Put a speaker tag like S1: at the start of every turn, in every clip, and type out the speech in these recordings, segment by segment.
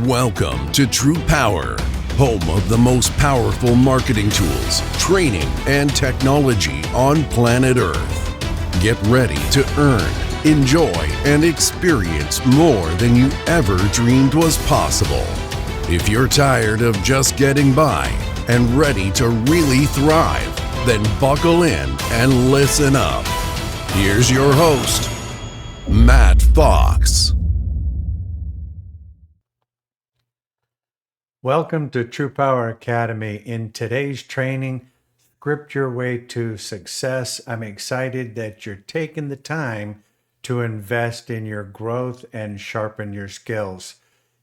S1: Welcome to TruPowur, home of the most powerful marketing tools, training, and technology on planet Earth. Get ready to earn, enjoy, and experience more than you ever dreamed was possible. If you're tired of just getting by and ready to really thrive, then buckle in and listen up. Here's your host, Matt Fox.
S2: Welcome to TruPowur Academy. In today's training, Script Your Way to Success. I'm excited that you're taking the time to invest in your growth and sharpen your skills.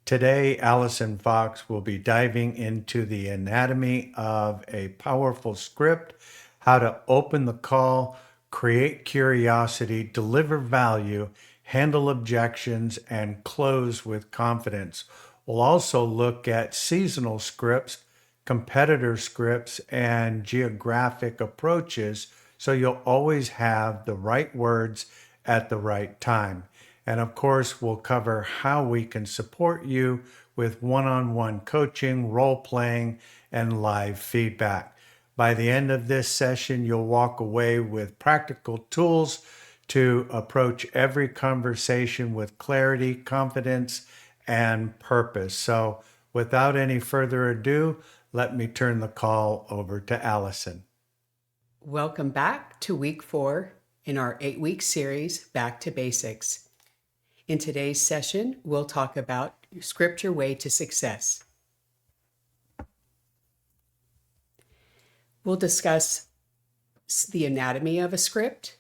S2: Today, Allison Fox will be diving into the anatomy of a powerful script, how to open the call, create curiosity, deliver value, handle objections, and close with confidence. We'll also look at seasonal scripts, competitor scripts, and geographic approaches, so you'll always have the right words at the right time. And of course, we'll cover how we can support you with one-on-one coaching, role-playing, and live feedback. By the end of this session, you'll walk away with practical tools to approach every conversation with clarity, confidence, and purpose. So without any further ado, let me turn the call over to Allison.
S3: Welcome back to week 4 in our 8-week series, Back to Basics. In today's session, we'll talk about Script Your Way to Success. We'll discuss the anatomy of a script,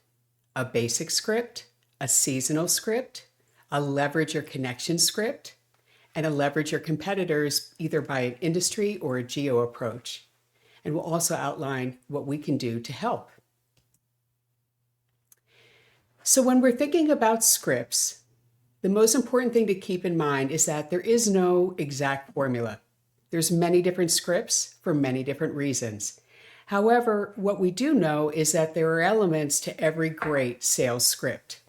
S3: a basic script, a seasonal script, a leverage or connection script, and a leverage your competitors either by an industry or a geo approach. And we'll also outline what we can do to help. So when we're thinking about scripts, the most important thing to keep in mind is that there is no exact formula. There's many different scripts for many different reasons. However, what we do know is that there are elements to every great sales script.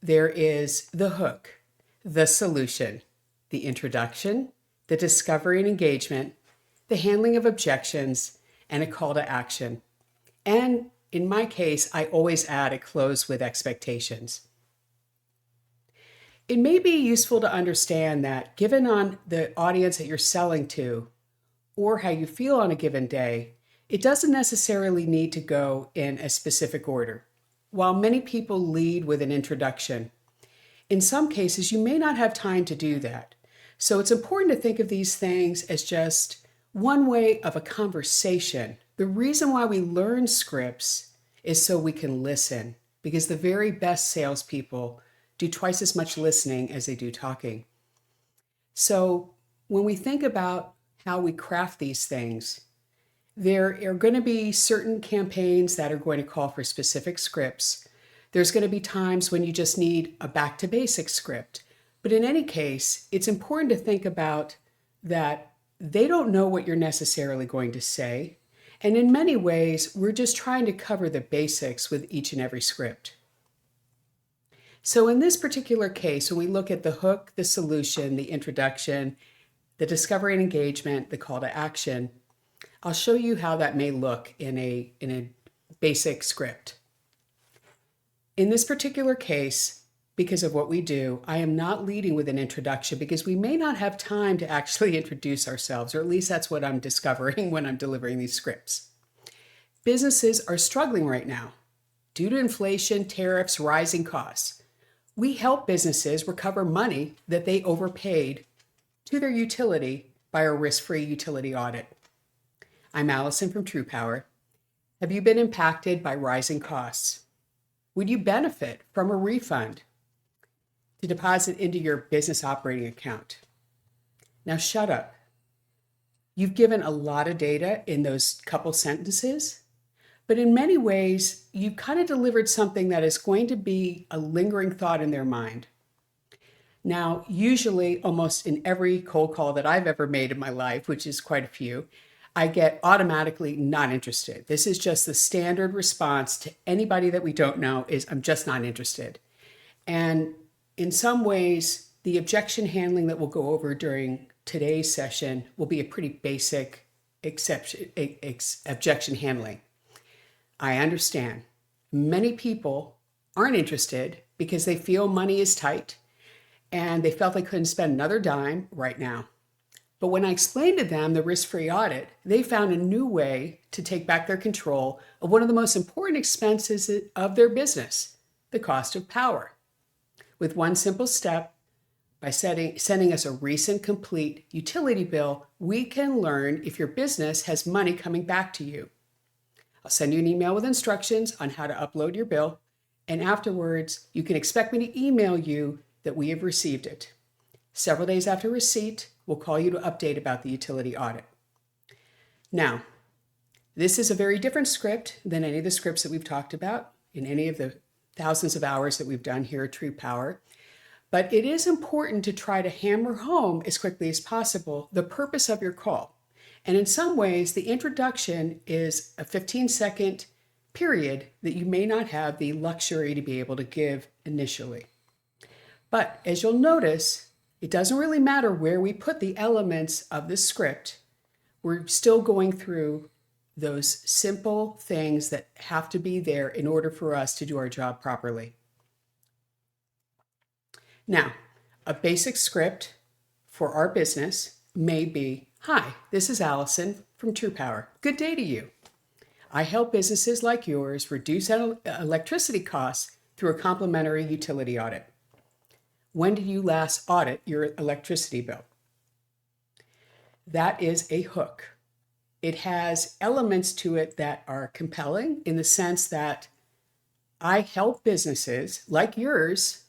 S3: There is the hook, the solution, the introduction, the discovery and engagement, the handling of objections, and a call to action. And in my case, I always add a close with expectations. It may be useful to understand that given on the audience that you're selling to, or how you feel on a given day, it doesn't necessarily need to go in a specific order. While many people lead with an introduction, in some cases, you may not have time to do that. So it's important to think of these things as just one way of a conversation. The reason why we learn scripts is so we can listen, because the very best salespeople do twice as much listening as they do talking. So when we think about how we craft these things, there are going to be certain campaigns that are going to call for specific scripts. There's going to be times when you just need a back to basics script. But in any case, it's important to think about that they don't know what you're necessarily going to say. And in many ways, we're just trying to cover the basics with each and every script. So in this particular case, when we look at the hook, the solution, the introduction, the discovery and engagement, the call to action, I'll show you how that may look in a basic script. In this particular case, because of what we do, I am not leading with an introduction because we may not have time to actually introduce ourselves, or at least that's what I'm discovering when I'm delivering these scripts. Businesses are struggling right now due to inflation, tariffs, rising costs. We help businesses recover money that they overpaid to their utility by a risk-free utility audit. I'm Allison from TruPowur. Have you been impacted by rising costs? Would you benefit from a refund to deposit into your business operating account? Now shut up. You've given a lot of data in those couple sentences, but in many ways, you've kind of delivered something that is going to be a lingering thought in their mind. Now, usually almost in every cold call that I've ever made in my life, which is quite a few, I get automatically not interested. This is just the standard response to anybody that we don't know is, I'm just not interested. And in some ways, the objection handling that we'll go over during today's session will be a pretty basic objection handling. I understand. Many people aren't interested because they feel money is tight and they felt they couldn't spend another dime right now. But when I explained to them the risk-free audit, they found a new way to take back their control of one of the most important expenses of their business, the cost of power. With one simple step, by sending us a recent complete utility bill, we can learn if your business has money coming back to you. I'll send you an email with instructions on how to upload your bill, and afterwards, you can expect me to email you that we have received it. Several days after receipt, we'll call you to update about the utility audit. Now, this is a very different script than any of the scripts that we've talked about in any of the thousands of hours that we've done here at TruPowur. But it is important to try to hammer home as quickly as possible the purpose of your call. And in some ways, the introduction is a 15-second period that you may not have the luxury to be able to give initially. But as you'll notice, it doesn't really matter where we put the elements of the script. We're still going through those simple things that have to be there in order for us to do our job properly. Now, a basic script for our business may be, "Hi, this is Allison from TruPowur. Good day to you. I help businesses like yours reduce electricity costs through a complimentary utility audit. When did you last audit your electricity bill?" That is a hook. It has elements to it that are compelling in the sense that I help businesses like yours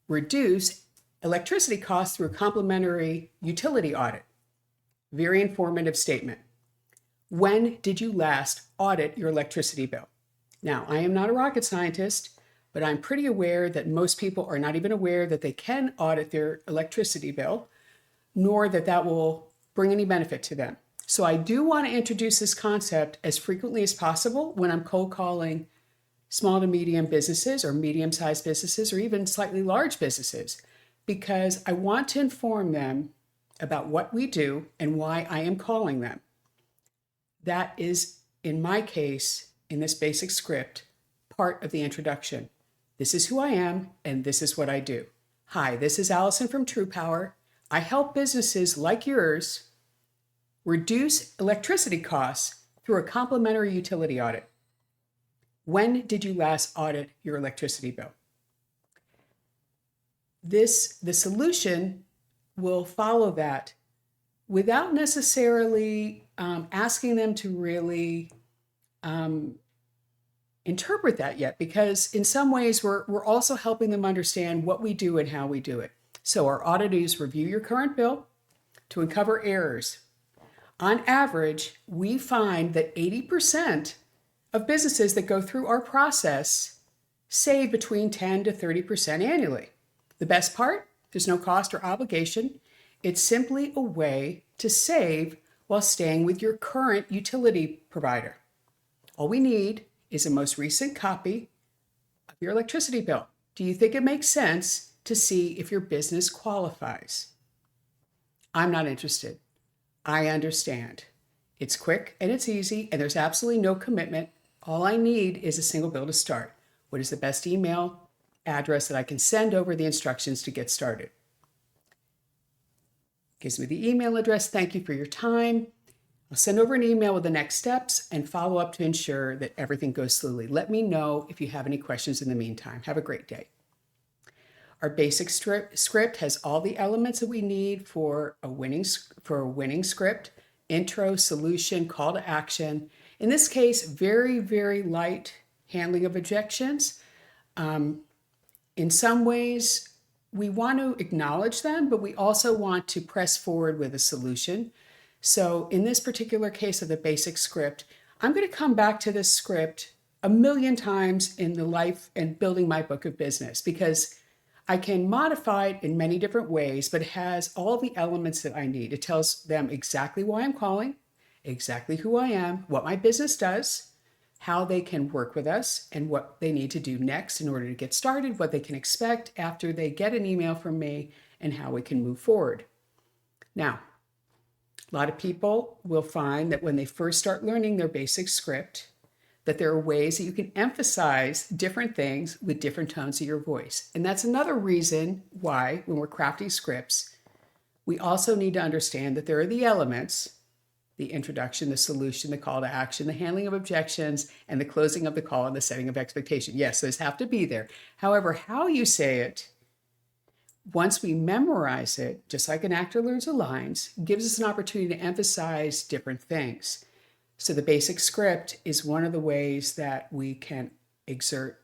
S3: reduce electricity costs through a complimentary utility audit. Very informative statement. When did you last audit your electricity bill? Now, I am not a rocket scientist, but I'm pretty aware that most people are not even aware that they can audit their electricity bill, nor that that will bring any benefit to them. So I do want to introduce this concept as frequently as possible when I'm cold calling small to medium businesses or medium-sized businesses or even slightly large businesses, because I want to inform them about what we do and why I am calling them. That is, in my case, in this basic script, part of the introduction. This is who I am and this is what I do. Hi, this is Allison from TruPowur. I help businesses like yours reduce electricity costs through a complimentary utility audit. When did you last audit your electricity bill? The solution will follow that without necessarily asking them to really interpret that yet, because in some ways we're also helping them understand what we do and how we do it. So our auditors review your current bill to uncover errors. On average, we find that 80% of businesses that go through our process save between 10 to 30% annually. The best part, there's no cost or obligation. It's simply a way to save while staying with your current utility provider. All we need is a most recent copy of your electricity bill. Do you think it makes sense to see if your business qualifies? I'm not interested. I understand. It's quick and it's easy and there's absolutely no commitment. All I need is a single bill to start. What is the best email address that I can send over the instructions to get started? Gives me the email address. Thank you for your time. I'll send over an email with the next steps and follow up to ensure that everything goes smoothly. Let me know if you have any questions in the meantime. Have a great day. Our basic script has all the elements that we need for a winning script: intro, solution, call to action. In this case, very, very light handling of objections. In some ways, we want to acknowledge them, but we also want to press forward with a solution. So in this particular case of the basic script, I'm going to come back to this script a million times in the life and building my book of business, because I can modify it in many different ways, but it has all the elements that I need. It tells them exactly why I'm calling, exactly who I am, what my business does, how they can work with us and what they need to do next in order to get started, what they can expect after they get an email from me, and how we can move forward. Now, a lot of people will find that when they first start learning their basic script, that there are ways that you can emphasize different things with different tones of your voice. And that's another reason why, when we're crafting scripts, we also need to understand that there are the elements: the introduction, the solution, the call to action, the handling of objections, and the closing of the call and the setting of expectation. Yes, those have to be there. However, how you say it, once we memorize it, just like an actor learns the lines, gives us an opportunity to emphasize different things. So the basic script is one of the ways that we can exert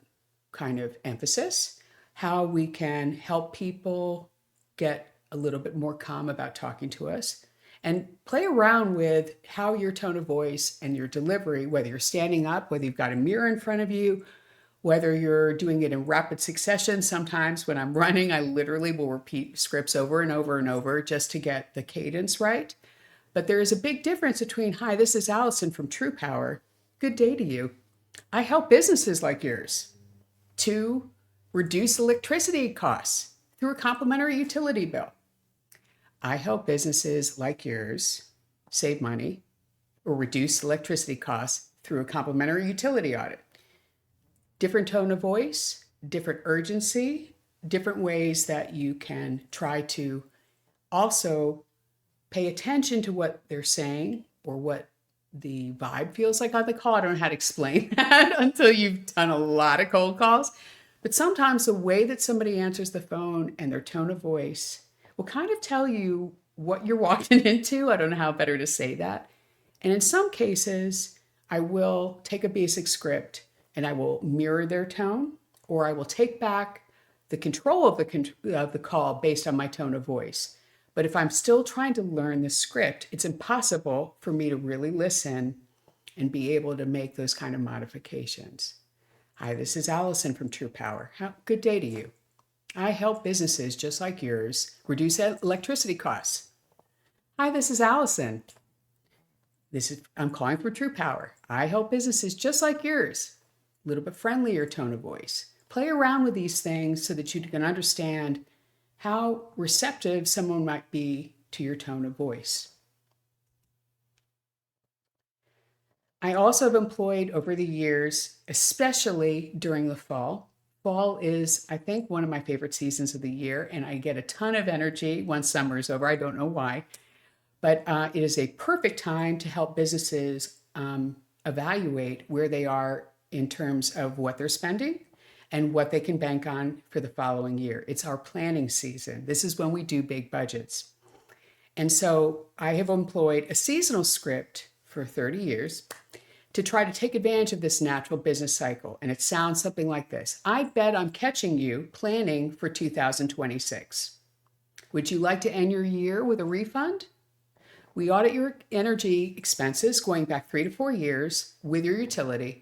S3: kind of emphasis, how we can help people get a little bit more calm about talking to us, and play around with how your tone of voice and your delivery, whether you're standing up, whether you've got a mirror in front of you, whether you're doing it in rapid succession. Sometimes when I'm running, I literally will repeat scripts over and over and over just to get the cadence right. But there is a big difference between, hi, this is Allison from TruPowur. Good day to you. I help businesses like yours to reduce electricity costs through a complimentary utility bill. I help businesses like yours save money or reduce electricity costs through a complimentary utility audit. Different tone of voice, different urgency, different ways that you can try to also pay attention to what they're saying or what the vibe feels like on the call. I don't know how to explain that until you've done a lot of cold calls. But sometimes the way that somebody answers the phone and their tone of voice will kind of tell you what you're walking into. I don't know how better to say that. And in some cases, I will take a basic script and I will mirror their tone, or I will take back the control of the call based on my tone of voice. But if I'm still trying to learn the script, it's impossible for me to really listen and be able to make those kind of modifications. Hi, this is Allison from TruPowur. Good day to you. I help businesses just like yours reduce electricity costs. Hi, this is Allison. I'm calling for TruPowur. I help businesses just like yours. A little bit friendlier tone of voice. Play around with these things so that you can understand how receptive someone might be to your tone of voice. I also have employed over the years, especially during the fall. Fall is, I think, one of my favorite seasons of the year, and I get a ton of energy once summer is over. I don't know why, but it is a perfect time to help businesses evaluate where they are in terms of what they're spending and what they can bank on for the following year. It's our planning season. This is when we do big budgets. And so I have employed a seasonal script for 30 years to try to take advantage of this natural business cycle. And it sounds something like this. I bet I'm catching you planning for 2026. Would you like to end your year with a refund? We audit your energy expenses going back 3 to 4 years with your utility.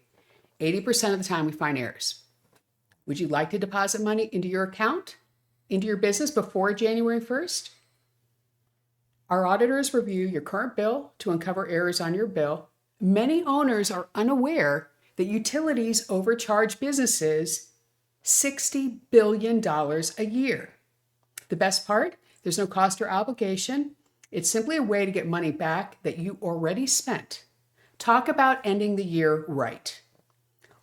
S3: 80% of the time we find errors. Would you like to deposit money into your account, into your business before January 1st? Our auditors review your current bill to uncover errors on your bill. Many owners are unaware that utilities overcharge businesses $60 billion a year. The best part, there's no cost or obligation. It's simply a way to get money back that you already spent. Talk about ending the year right.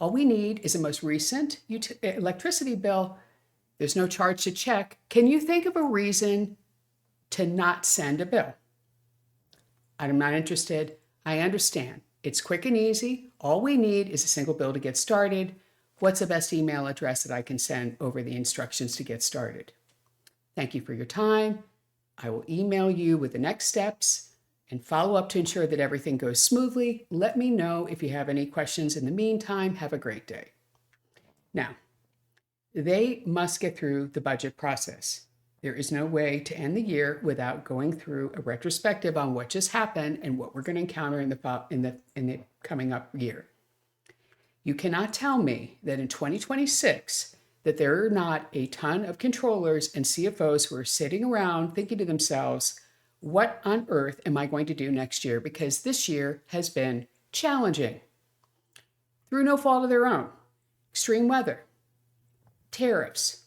S3: All we need is the most recent electricity bill. There's no charge to check. Can you think of a reason to not send a bill? I'm not interested. I understand. It's quick and easy. All we need is a single bill to get started. What's the best email address that I can send over the instructions to get started? Thank you for your time. I will email you with the next steps and follow up to ensure that everything goes smoothly. Let me know if you have any questions. In the meantime, have a great day. Now, they must get through the budget process. There is no way to end the year without going through a retrospective on what just happened and what we're going to encounter in the coming up year. You cannot tell me that in 2026 that there are not a ton of controllers and CFOs who are sitting around thinking to themselves, what on earth am I going to do next year? Because this year has been challenging. through no fault of their own. Extreme weather, tariffs,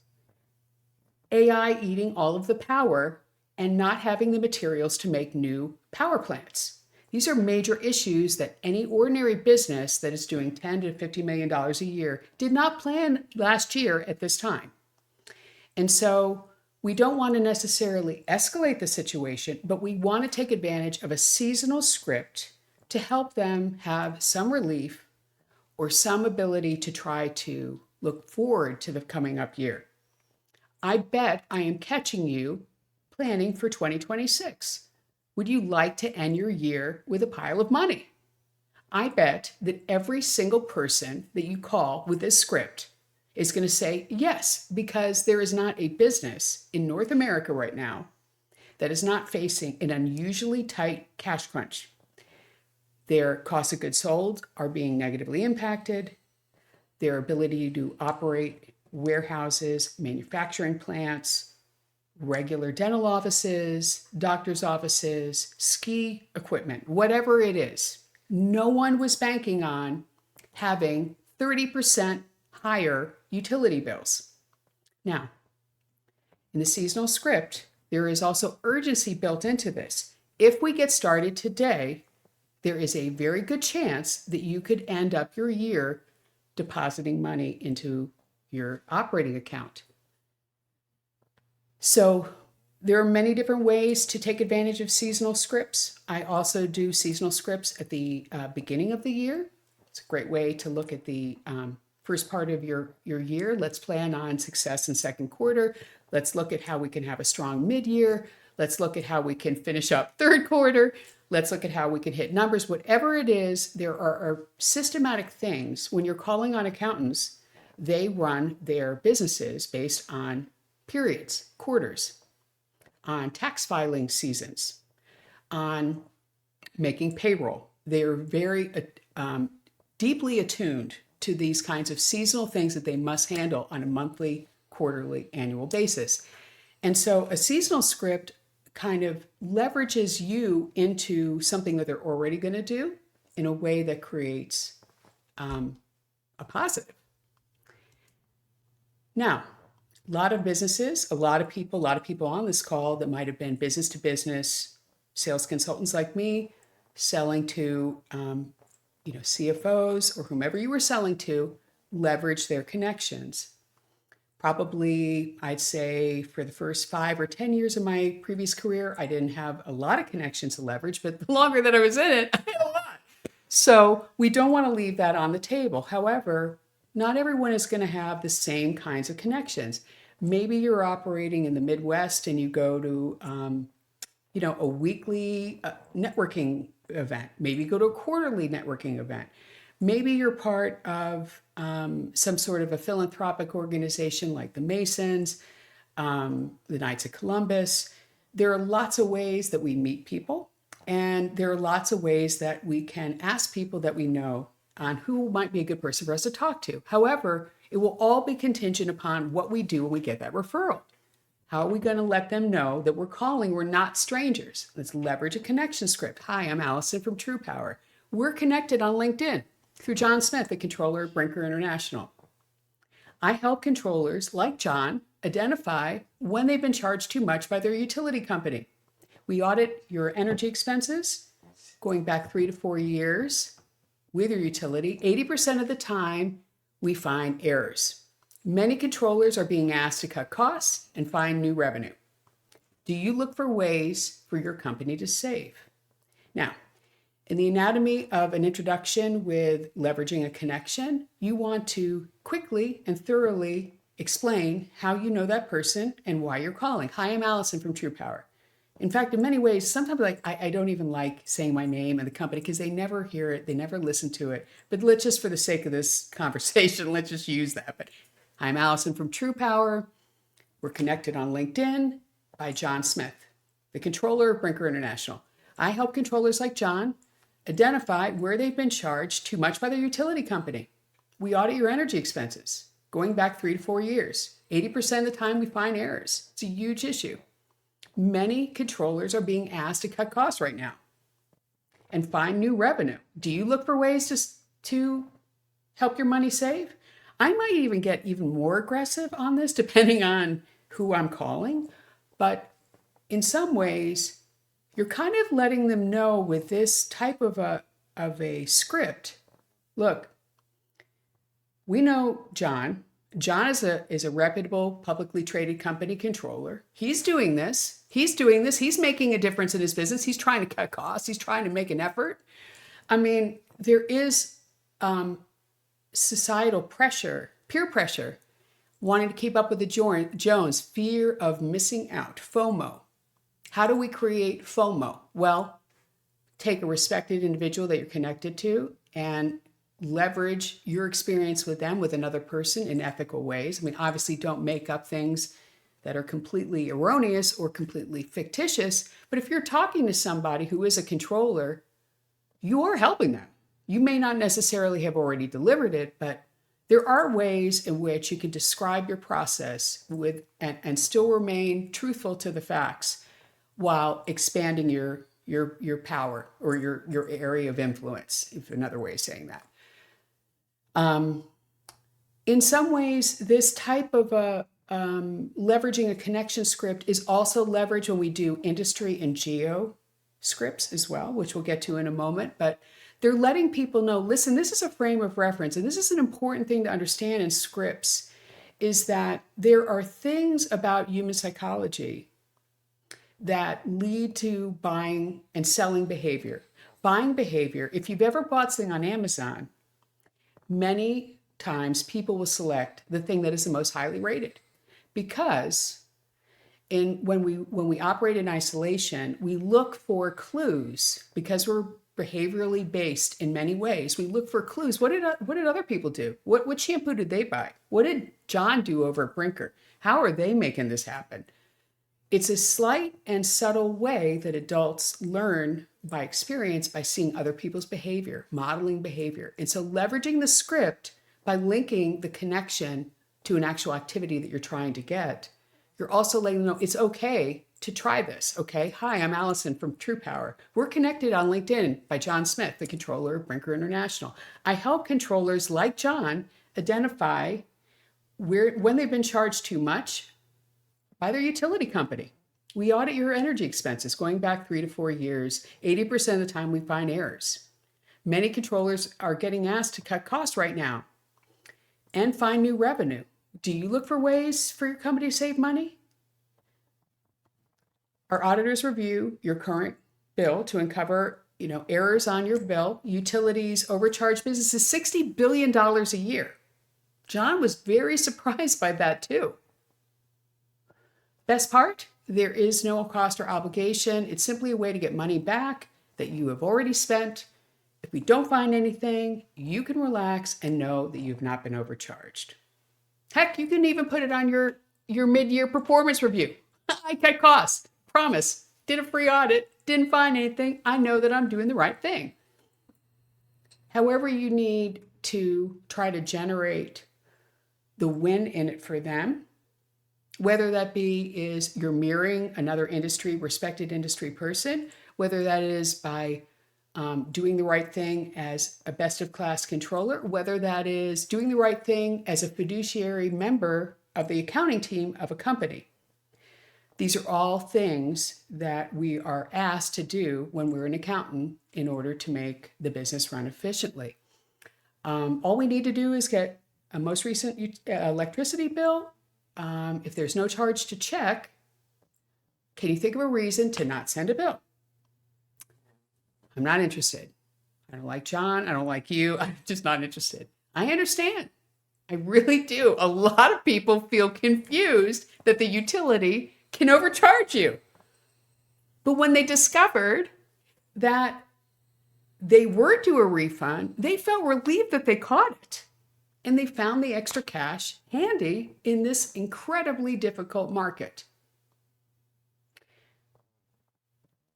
S3: AI eating all of the power, and not having the materials to make new power plants. These are major issues that any ordinary business that is doing $10 to $50 million a year did not plan last year at this time. And so we don't want to necessarily escalate the situation, but we want to take advantage of a seasonal script to help them have some relief or some ability to try to look forward to the coming up year. I bet I am catching you planning for 2026. Would you like to end your year with a pile of money? I bet that every single person that you call with this script is going to say yes, because there is not a business in North America right now that is not facing an unusually tight cash crunch. Their cost of goods sold are being negatively impacted. Their ability to operate warehouses, manufacturing plants, regular dental offices, doctor's offices, ski equipment, whatever it is. No one was banking on having 30% higher utility bills. Now, in the seasonal script, there is also urgency built into this. If we get started today, there is a very good chance that you could end up your year depositing money into your operating account. So there are many different ways to take advantage of seasonal scripts. I also do seasonal scripts at the beginning of the year. It's a great way to look at the first part of your year. Let's plan on success in second quarter. Let's look at how we can have a strong mid-year. Let's look at how we can finish up third quarter. Let's look at how we can hit numbers. Whatever it is, there are systematic things. When you're calling on accountants, they run their businesses based on periods, quarters, on tax filing seasons, on making payroll. They are very deeply attuned to these kinds of seasonal things that they must handle on a monthly, quarterly, annual basis. And so a seasonal script kind of leverages you into something that they're already going to do in a way that creates a positive. Now, a lot of businesses, a lot of people on this call that might have been business to business sales consultants like me, selling to CFOs or whomever you were selling to, leverage their connections. Probably, I'd say for the first 5 or 10 years of my previous career, I didn't have a lot of connections to leverage, but the longer that I was in it, I had a lot. So we don't want to leave that on the table. However, not everyone is going to have the same kinds of connections. Maybe you're operating in the Midwest and you go to, a weekly networking event. Maybe go to a quarterly networking event. Maybe you're part of some sort of a philanthropic organization like the Masons, the Knights of Columbus. There are lots of ways that we meet people, and there are lots of ways that we can ask people that we know on who might be a good person for us to talk to. However, it will all be contingent upon what we do when we get that referral. How are we going to let them know that we're calling? We're not strangers. Let's leverage a connection script. Hi, I'm Allison from TruPowur. We're connected on LinkedIn through John Smith, the controller at Brinker International. I help controllers like John identify when they've been charged too much by their utility company. We audit your energy expenses going back 3 to 4 years with your utility. 80% of the time, we find errors. Many controllers are being asked to cut costs and find new revenue. Do you look for ways for your company to save? Now, in the anatomy of an introduction with leveraging a connection, you want to quickly and thoroughly explain how you know that person and why you're calling. Hi, I'm Allison from TruPowur. In fact, in many ways, sometimes I don't even like saying my name and the company because they never hear it, they never listen to it. But let's just, for the sake of this conversation, let's just use that. But hi, I'm Allison from TruPowur. We're connected on LinkedIn by John Smith, the controller of Brinker International. I help controllers like John identify where they've been charged too much by their utility company. We audit your energy expenses going back 3 to 4 years. 80% of the time we find errors. It's a huge issue. Many controllers are being asked to cut costs right now and find new revenue. Do you look for ways to help your money save. I might even get even more aggressive on this depending on who I'm calling. But in some ways, you're kind of letting them know with this type of a script. Look, we know John. John is a reputable, publicly traded company controller. He's doing this. He's making a difference in his business. He's trying to cut costs. He's trying to make an effort. I mean, there is societal pressure, peer pressure, wanting to keep up with the Jones, fear of missing out, FOMO. How do we create FOMO? Well, take a respected individual that you're connected to and leverage your experience with them with another person in ethical ways. I mean, obviously don't make up things that are completely erroneous or completely fictitious, but if you're talking to somebody who is a controller, you are helping them. You may not necessarily have already delivered it, but there are ways in which you can describe your process with and still remain truthful to the facts while expanding your power or your area of influence, if another way of saying that. In some ways, this type of leveraging a connection script is also leveraged when we do industry and geo scripts as well, which we'll get to in a moment. But they're letting people know, listen, this is a frame of reference. And this is an important thing to understand in scripts, is that there are things about human psychology that lead to buying and selling behavior. Buying behavior, if you've ever bought something on Amazon, many times people will select the thing that is the most highly rated because when we operate in isolation, we look for clues because we're behaviorally based in many ways. We look for clues. What did other people do? What shampoo did they buy? What did John do over at Brinker? How are they making this happen? It's a slight and subtle way that adults learn by experience by seeing other people's behavior, modeling behavior. And so leveraging the script by linking the connection to an actual activity that you're trying to get, you're also letting them know it's okay to try this. Okay. Hi, I'm Allison from TruPowur. We're connected on LinkedIn by John Smith, the controller of Brinker International. I help controllers like John identify when they've been charged too much by their utility company. We audit your energy expenses going back 3 to 4 years. 80% of the time we find errors. Many controllers are getting asked to cut costs right now and find new revenue. Do you look for ways for your company to save money? Our auditors review your current bill to uncover, errors on your bill. Utilities overcharge businesses $60 billion a year. John was very surprised by that too. Best part, there is no cost or obligation. It's simply a way to get money back that you have already spent. If we don't find anything, you can relax and know that you've not been overcharged. Heck, you can even put it on your mid-year performance review. I cut costs, promise. Did a free audit, didn't find anything. I know that I'm doing the right thing. However you need to try to generate the win in it for them, whether that be is you're mirroring another respected industry person, whether that is by doing the right thing as a best of class controller, whether that is doing the right thing as a fiduciary member of the accounting team of a company. These are all things that we are asked to do when we're an accountant in order to make the business run efficiently. All we need to do is get a most recent electricity bill. If there's no charge to check, can you think of a reason to not send a bill? I'm not interested. I don't like John. I don't like you. I'm just not interested. I understand. I really do. A lot of people feel confused that the utility can overcharge you. But when they discovered that they were due a refund, they felt relieved that they caught it. And they found the extra cash handy in this incredibly difficult market.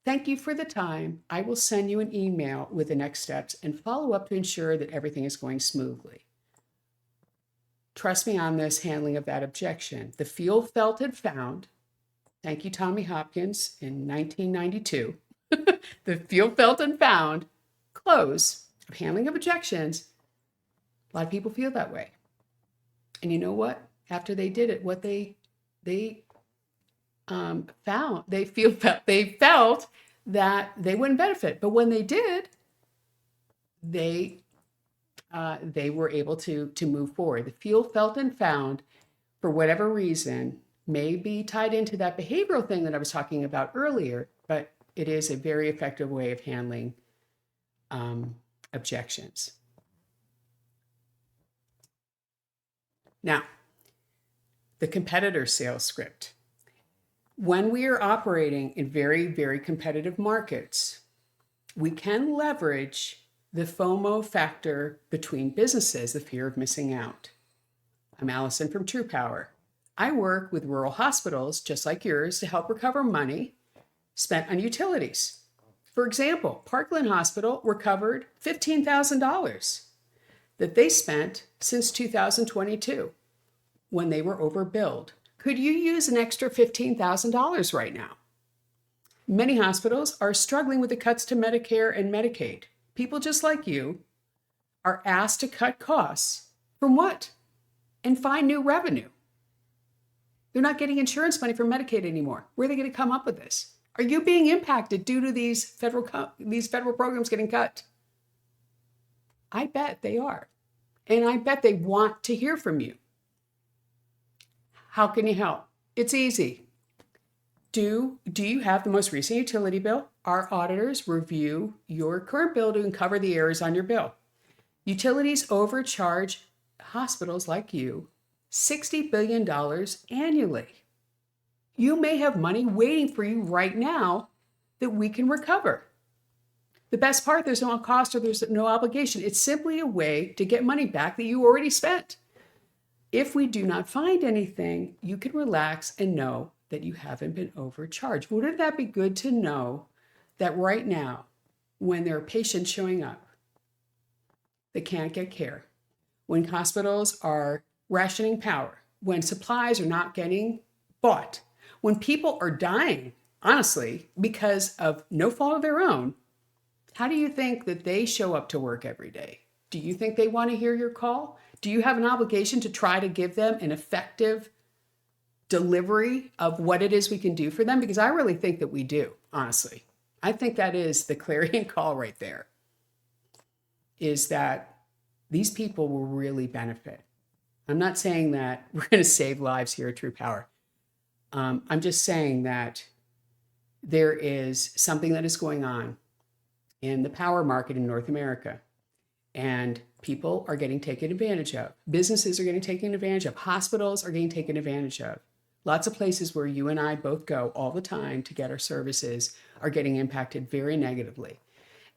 S3: Thank you for the time. I will send you an email with the next steps and follow up to ensure that everything is going smoothly. Trust me on this handling of that objection. The field felt and found, thank you, Tommy Hopkins, in 1992, the field felt and found close of handling of objections A lot of people feel that way. And you know what? After they did it, what they found, they felt that they wouldn't benefit. But when they did, they were able to move forward. The feel, felt, and found, for whatever reason, may be tied into that behavioral thing that I was talking about earlier, but it is a very effective way of handling objections. Now, the competitor sales script. When we are operating in very, very competitive markets, we can leverage the FOMO factor between businesses, the fear of missing out. I'm Allison from TruPowur. I work with rural hospitals, just like yours, to help recover money spent on utilities. For example, Parkland Hospital recovered $15,000 that they spent since 2022 when they were overbilled. Could you use an extra $15,000 right now? Many hospitals are struggling with the cuts to Medicare and Medicaid. People just like you are asked to cut costs from what? And find new revenue. They're not getting insurance money from Medicaid anymore. Where are they going to come up with this? Are you being impacted due to these federal programs getting cut? I bet they are. And I bet they want to hear from you. How can you help? It's easy. Do you have the most recent utility bill? Our auditors review your current bill to uncover the errors on your bill. Utilities overcharge hospitals like you $60 billion annually. You may have money waiting for you right now that we can recover. The best part, there's no cost or there's no obligation. It's simply a way to get money back that you already spent. If we do not find anything, you can relax and know that you haven't been overcharged. Wouldn't that be good to know that right now, when there are patients showing up that can't get care, when hospitals are rationing power, when supplies are not getting bought, when people are dying, honestly, because of no fault of their own, how do you think that they show up to work every day? Do you think they want to hear your call? Do you have an obligation to try to give them an effective delivery of what it is we can do for them? Because I really think that we do, honestly. I think that is the clarion call right there, is that these people will really benefit. I'm not saying that we're going to save lives here at TruPowur. I'm just saying that there is something that is going on in the power market in North America, and people are getting taken advantage of. Businesses are getting taken advantage of. Hospitals are getting taken advantage of. Lots of places where you and I both go all the time to get our services are getting impacted very negatively.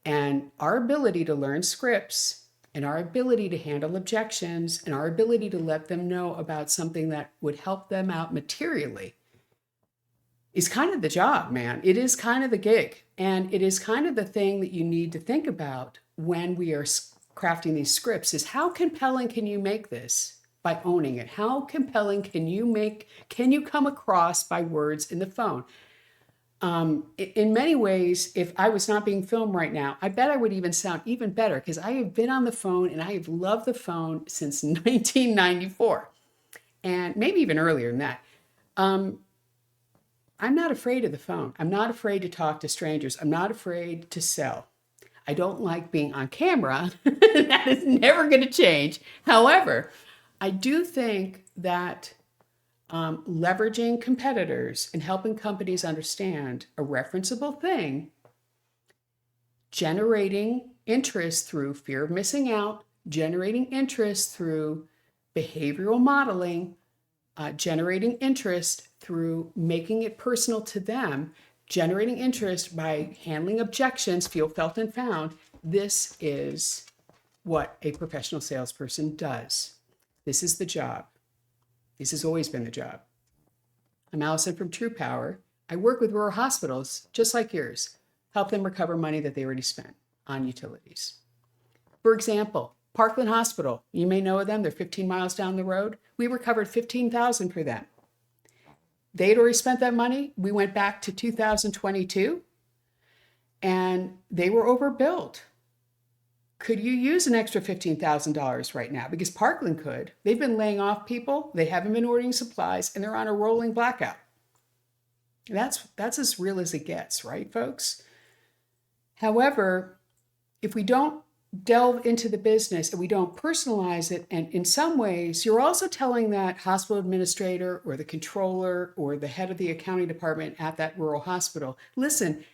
S3: And our ability to learn scripts and our ability to handle objections and our ability to let them know about something that would help them out materially is kind of the job, man. It is kind of the gig. And it is kind of the thing that you need to think about when we are crafting these scripts, is how compelling can you make this by owning it? How compelling can you come across by words in the phone? In many ways, if I was not being filmed right now, I bet I would even sound even better, because I have been on the phone and I have loved the phone since 1994, and maybe even earlier than that. I'm not afraid of the phone. I'm not afraid to talk to strangers. I'm not afraid to sell. I don't like being on camera. That is never going to change. However, I do think that leveraging competitors and helping companies understand a referenceable thing, generating interest through fear of missing out, generating interest through behavioral modeling, generating interest through making it personal to them, generating interest by handling objections, feel, felt, and found. This is what a professional salesperson does. This is the job. This has always been the job. I'm Allison from TruPowur. I work with rural hospitals, just like yours, help them recover money that they already spent on utilities. For example, Parkland Hospital, you may know of them. They're 15 miles down the road. We recovered $15,000 for them. They'd already spent that money. We went back to 2022, and they were overbilled. Could you use an extra $15,000 right now? Because Parkland could. They've been laying off people, they haven't been ordering supplies, and they're on a rolling blackout. That's as real as it gets, right, folks? However, if we don't delve into the business and we don't personalize it, and in some ways, you're also telling that hospital administrator or the controller or the head of the accounting department at that rural hospital, listen,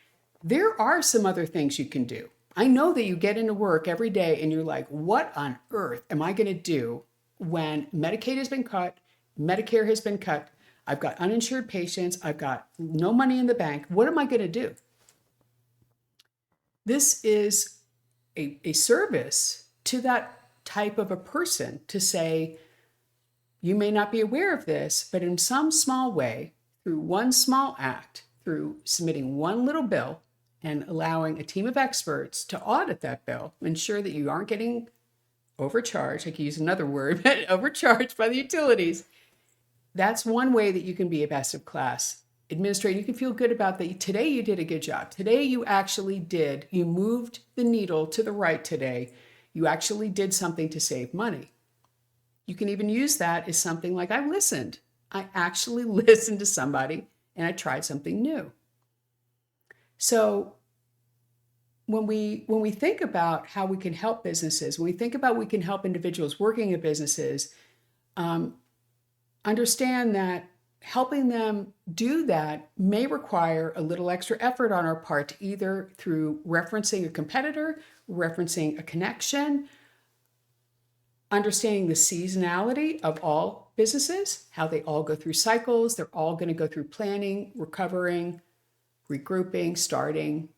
S3: there are some other things you can do. I know that you get into work every day and you're like, what on earth am I going to do when Medicaid has been cut, Medicare has been cut, I've got uninsured patients, I've got no money in the bank. What am I going to do? This is a service to that type of a person to say, you may not be aware of this, but in some small way, through one small act, through submitting one little bill, and allowing a team of experts to audit that bill, ensure that you aren't getting overcharged, I could use another word, but overcharged by the utilities. That's one way that you can be a best of class administrator. You can feel good about that. Today you did a good job. Today you actually did. You moved the needle to the right today. You actually did something to save money. You can even use that as something like, I listened. I actually listened to somebody and I tried something new. So when we think about how we can help businesses, when we think about we can help individuals working in businesses, understand that helping them do that may require a little extra effort on our part, either through referencing a competitor, referencing a connection, understanding the seasonality of all businesses, how they all go through cycles. They're all going to go through planning, recovering, regrouping, starting.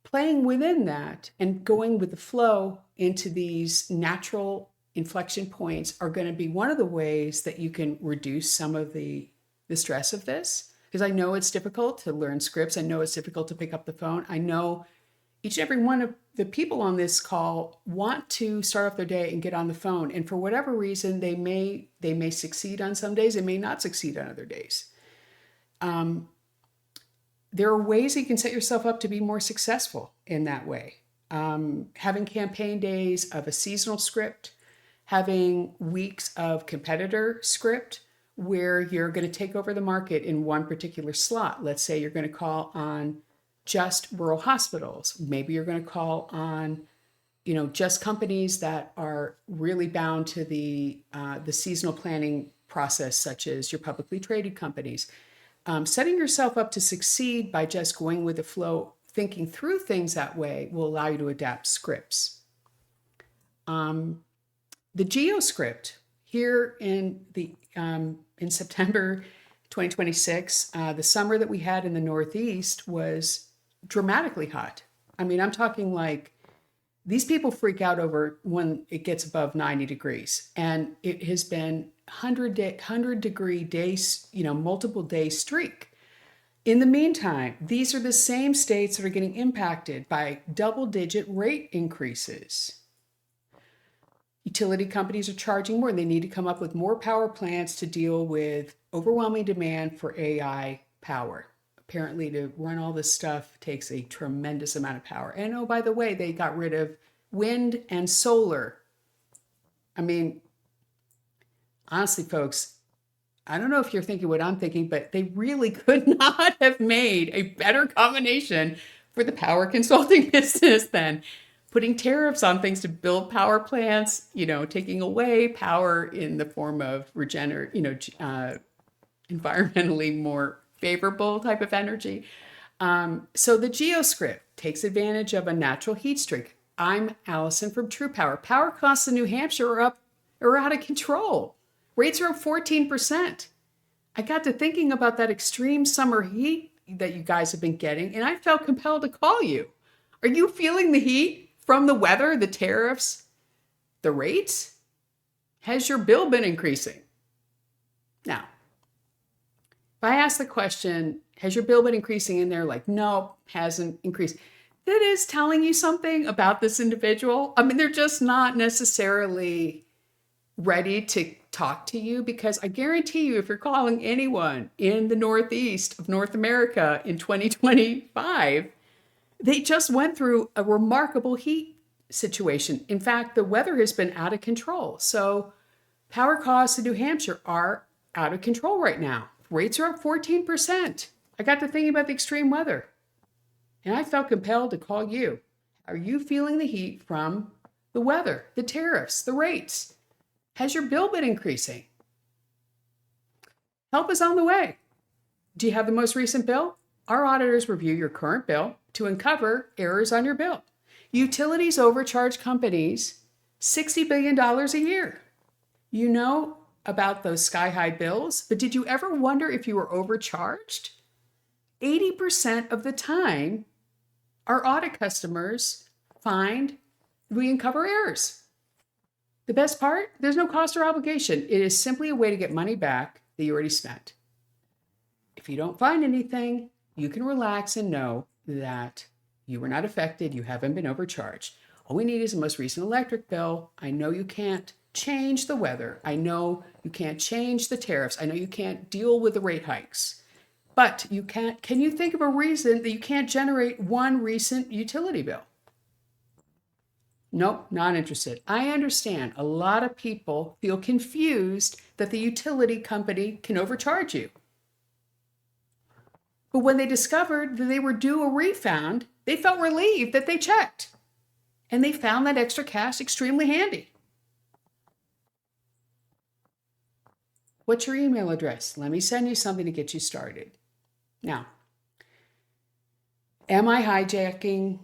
S3: Playing within that and going with the flow into these natural inflection points are going to be one of the ways that you can reduce some of the stress of this. Because I know it's difficult to learn scripts. I know it's difficult to pick up the phone. I know each and every one of the people on this call want to start off their day and get on the phone. And for whatever reason, they may succeed on some days. They may not succeed on other days. There are ways you can set yourself up to be more successful in that way. Having campaign days of a seasonal script, having weeks of competitor script where you're going to take over the market in one particular slot. Let's say you're going to call on just rural hospitals. Maybe you're going to call on, just companies that are really bound to the seasonal planning process, such as your publicly traded companies. Setting yourself up to succeed by just going with the flow, thinking through things that way will allow you to adapt scripts. The GeoScript here in September 2026, the summer that we had in the Northeast was dramatically hot. I mean, I'm talking like these people freak out over when it gets above 90 degrees, and it has been 100 degree days, multiple day streak. In the meantime, these are the same states that are getting impacted by double-digit rate increases. Utility companies are charging more. They need to come up with more power plants to deal with overwhelming demand for AI power. Apparently, to run all this stuff takes a tremendous amount of power. And oh, by the way, they got rid of wind and solar. I mean, honestly, folks, I don't know if you're thinking what I'm thinking, but they really could not have made a better combination for the power consulting business than putting tariffs on things to build power plants, taking away power in the form of environmentally more favorable type of energy. So the GeoScript takes advantage of a natural heat streak. I'm Allison from TruPowur. Power costs in New Hampshire are out of control. Rates are up 14%. I got to thinking about that extreme summer heat that you guys have been getting, and I felt compelled to call you. Are you feeling the heat from the weather, the tariffs, the rates? Has your bill been increasing? Now, if I ask the question, has your bill been increasing? And they're like, no, hasn't increased. That is telling you something about this individual. I mean, they're just not necessarily ready to talk to you, because I guarantee you, if you're calling anyone in the Northeast of North America in 2025, They just went through a remarkable heat situation. In fact, the weather has been out of control. So power costs in New Hampshire are out of control right now. Rates are up 14%. I got to thinking about the extreme weather, and I felt compelled to call you. Are you feeling the heat from the weather, the tariffs, the rates? Has your bill been increasing? Help is on the way. Do you have the most recent bill? Our auditors review your current bill to uncover errors on your bill. Utilities overcharge companies $60 billion a year. You know about those sky-high bills, but did you ever wonder if you were overcharged? 80% of the time, our audit customers find we uncover errors. The best part, there's no cost or obligation. It is simply a way to get money back that you already spent. If you don't find anything, you can relax and know that you were not affected, you haven't been overcharged. All we need is the most recent electric bill. I know you can't change the weather. I know you can't change the tariffs. I know you can't deal with the rate hikes. But you can you think of a reason that you can't generate one recent utility bill? Nope, not interested. I understand a lot of people feel confused that the utility company can overcharge you. But when they discovered that they were due a refund, they felt relieved that they checked. And they found that extra cash extremely handy. What's your email address? Let me send you something to get you started. Now, am I hijacking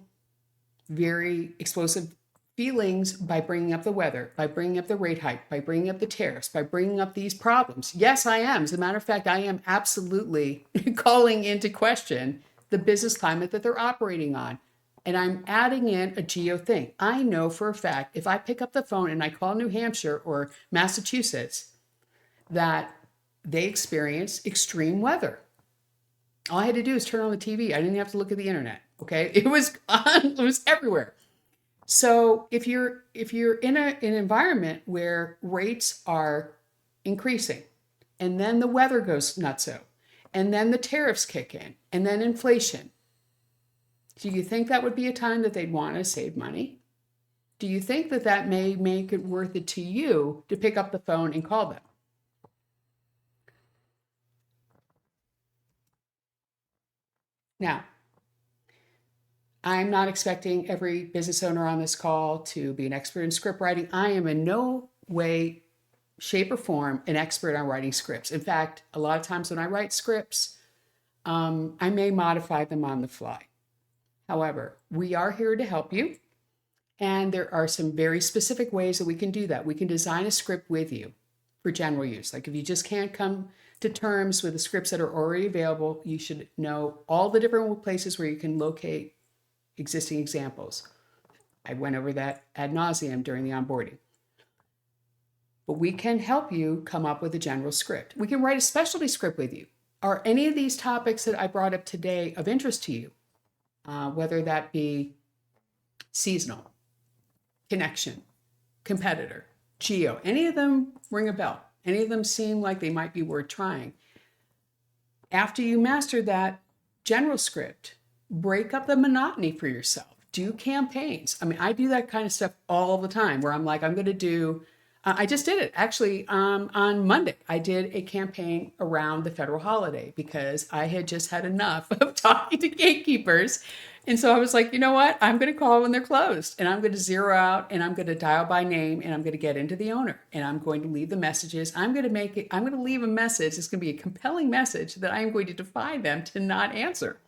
S3: very explosive feelings by bringing up the weather, by bringing up the rate hike, by bringing up the tariffs, by bringing up these problems? Yes, I am. As a matter of fact, I am absolutely calling into question the business climate that they're operating on. And I'm adding in a geo thing. I know for a fact, if I pick up the phone and I call New Hampshire or Massachusetts, that they experience extreme weather. All I had to do is turn on the TV. I didn't have to look at the internet. Okay. It was on, it was everywhere. So if you're in an environment where rates are increasing, and then the weather goes nutso, and then the tariffs kick in, and then inflation, do you think that would be a time that they'd want to save money? Do you think that that may make it worth it to you to pick up the phone and call them? Now, I'm not expecting every business owner on this call to be an expert in script writing. I am in no way, shape, or form an expert on writing scripts. In fact, a lot of times when I write scripts, I may modify them on the fly. However, we are here to help you, and there are some very specific ways that we can do that. We can design a script with you for general use. Like if you just can't come to terms with the scripts that are already available, you should know all the different places where you can locate existing examples. I went over that ad nauseum during the onboarding. But we can help you come up with a general script. We can write a specialty script with you. Are any of these topics that I brought up today of interest to you? Whether that be seasonal, connection, competitor, geo, any of them ring a bell. Any of them seem like they might be worth trying. After you master that general script, break up the monotony for yourself. Do campaigns. I mean, I do that kind of stuff all the time where I'm like, I'm going to do, I just did it actually on Monday. I did a campaign around the federal holiday because I had just had enough of talking to gatekeepers. And so I was like, you know what? I'm going to call when they're closed, and I'm going to zero out, and I'm going to dial by name, and I'm going to get into the owner, and I'm going to leave the messages. I'm going to leave a message. It's going to be a compelling message that I am going to defy them to not answer.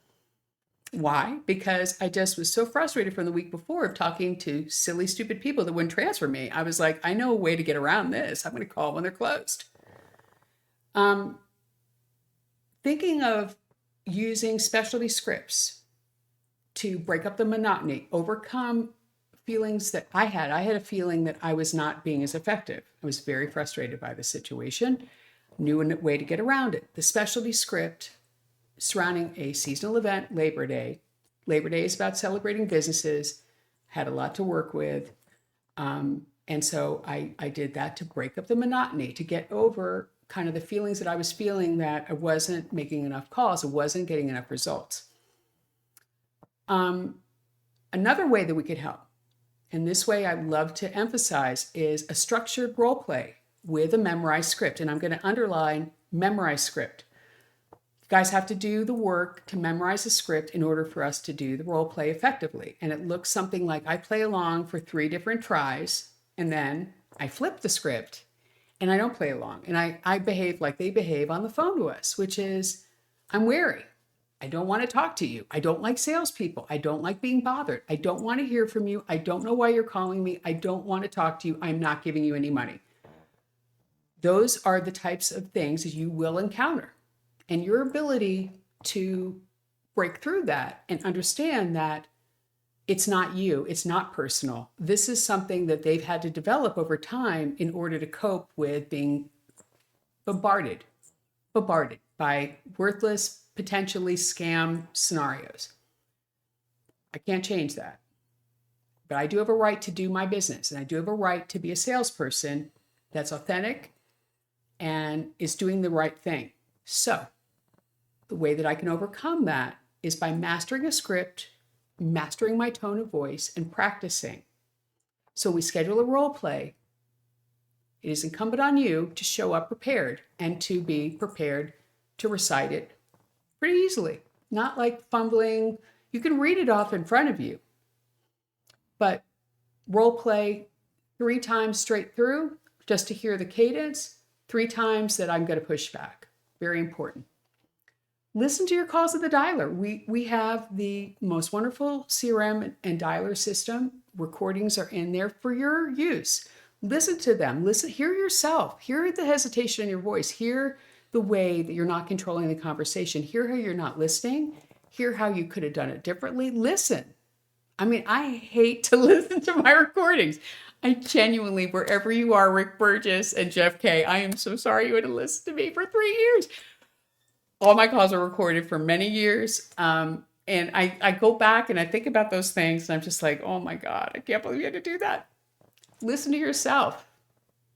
S3: Why? Because I just was so frustrated from the week before of talking to silly, stupid people that wouldn't transfer me. I was like, I know a way to get around this. I'm going to call when they're closed. Thinking of using specialty scripts to break up the monotony, overcome feelings that I had. I had a feeling that I was not being as effective. I was very frustrated by the situation, knew a way to get around it. The specialty script surrounding a seasonal event, Labor Day. Labor Day is about celebrating businesses, had a lot to work with. And so I did that to break up the monotony, to get over kind of the feelings that I was feeling that I wasn't making enough calls, I wasn't getting enough results. Another way that we could help, and this way I love to emphasize, is a structured role play with a memorized script. And I'm going to underline memorized script. You guys have to do the work to memorize a script in order for us to do the role play effectively. And it looks something like I play along for 3 different tries, and then I flip the script and I don't play along. And I behave like they behave on the phone to us, which is, I'm wary. I don't want to talk to you. I don't like salespeople. I don't like being bothered. I don't want to hear from you. I don't know why you're calling me. I don't want to talk to you. I'm not giving you any money. Those are the types of things that you will encounter. And your ability to break through that and understand that it's not you, it's not personal. This is something that they've had to develop over time in order to cope with being bombarded by worthless, potentially scam scenarios. I can't change that. But I do have a right to do my business, and I do have a right to be a salesperson that's authentic and is doing the right thing. So the way that I can overcome that is by mastering a script, mastering my tone of voice, and practicing. So we schedule a role play. It is incumbent on you to show up prepared and to be prepared to recite it pretty easily. Not like fumbling. You can read it off in front of you. But role play 3 times straight through just to hear the cadence, 3 times that I'm going to push back. Very important. Listen to your calls of the dialer. We have the most wonderful CRM and dialer system. Recordings are in there for your use. Listen to them. Listen, hear yourself. Hear the hesitation in your voice. Hear the way that you're not controlling the conversation. Hear how you're not listening. Hear how you could have done it differently. Listen. I mean, I hate to listen to my recordings. I genuinely, wherever you are, Rick Burgess and Jeff Kay, I am so sorry you had to listen to me for 3 years. All my calls are recorded for many years. And I go back and I think about those things and I'm just like, oh my God, I can't believe you had to do that. Listen to yourself.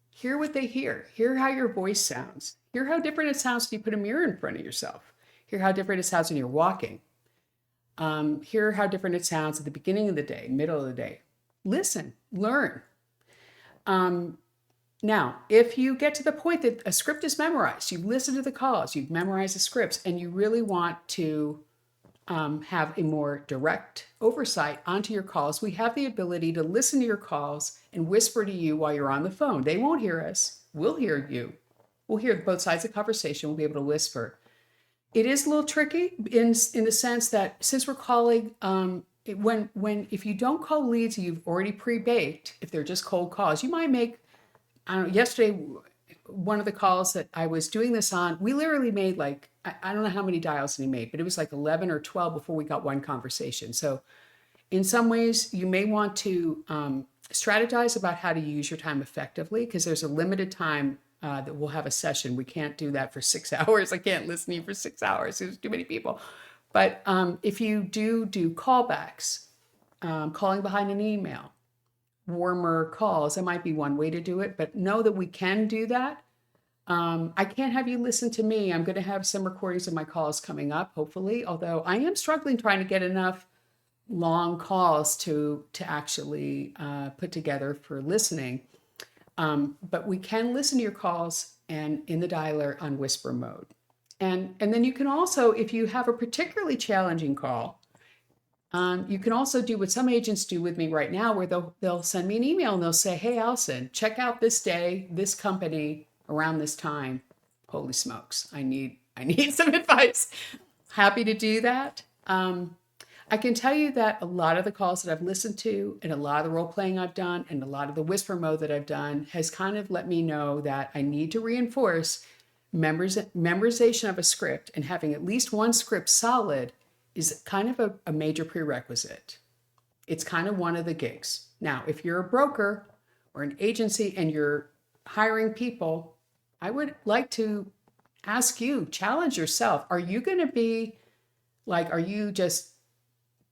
S3: Hear what they hear. Hear how your voice sounds. Hear how different it sounds when you put a mirror in front of yourself. Hear how different it sounds when you're walking. Hear how different it sounds at the beginning of the day, middle of the day. Listen, learn. Now, if you get to the point that a script is memorized, you've listened to the calls, you've memorized the scripts, and you really want to have a more direct oversight onto your calls, we have the ability to listen to your calls and whisper to you while you're on the phone. They won't hear us. We'll hear you. We'll hear both sides of the conversation. We'll be able to whisper. It is a little tricky in the sense that since we're calling, if you don't call leads you've already pre-baked, if they're just cold calls, you might make, I don't know, yesterday, one of the calls that I was doing this on, we literally made like, I don't know how many dials he made, but it was like 11 or 12 before we got one conversation. So in some ways, you may want to strategize about how to use your time effectively because there's a limited time that we'll have a session. We can't do that for 6 hours. I can't listen to you for 6 hours. There's too many people. But if you do callbacks, calling behind an email, warmer calls, that might be one way to do it. But know that we can do that. I can't have you listen to me. I'm going to have some recordings of my calls coming up, hopefully, although I am struggling trying to get enough long calls to actually put together for listening. But we can listen to your calls and in the dialer on whisper mode. And then you can also, if you have a particularly challenging call, you can also do what some agents do with me right now, where they'll send me an email and they'll say, hey, Allison, check out this day, this company around this time. Holy smokes, I need some advice. Happy to do that. I can tell you that a lot of the calls that I've listened to and a lot of the role playing I've done and a lot of the whisper mode that I've done has kind of let me know that I need to reinforce memorization of a script, and having at least one script solid is kind of a major prerequisite. It's kind of one of the gigs. Now, if you're a broker or an agency and you're hiring people, I would like to ask you, challenge yourself. Are you going to be like, are you just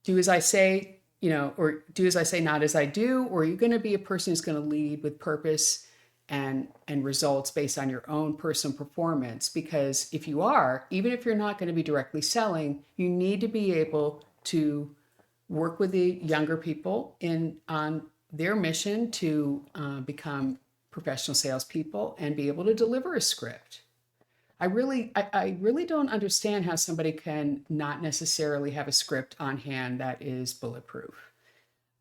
S3: do as I say, or do as I say, not as I do? Or are you going to be a person who's going to lead with purpose and results based on your own personal performance? Because if you are, even if you're not going to be directly selling, you need to be able to work with the younger people on their mission to become professional salespeople and be able to deliver a script. I really don't understand how somebody can not necessarily have a script on hand that is bulletproof.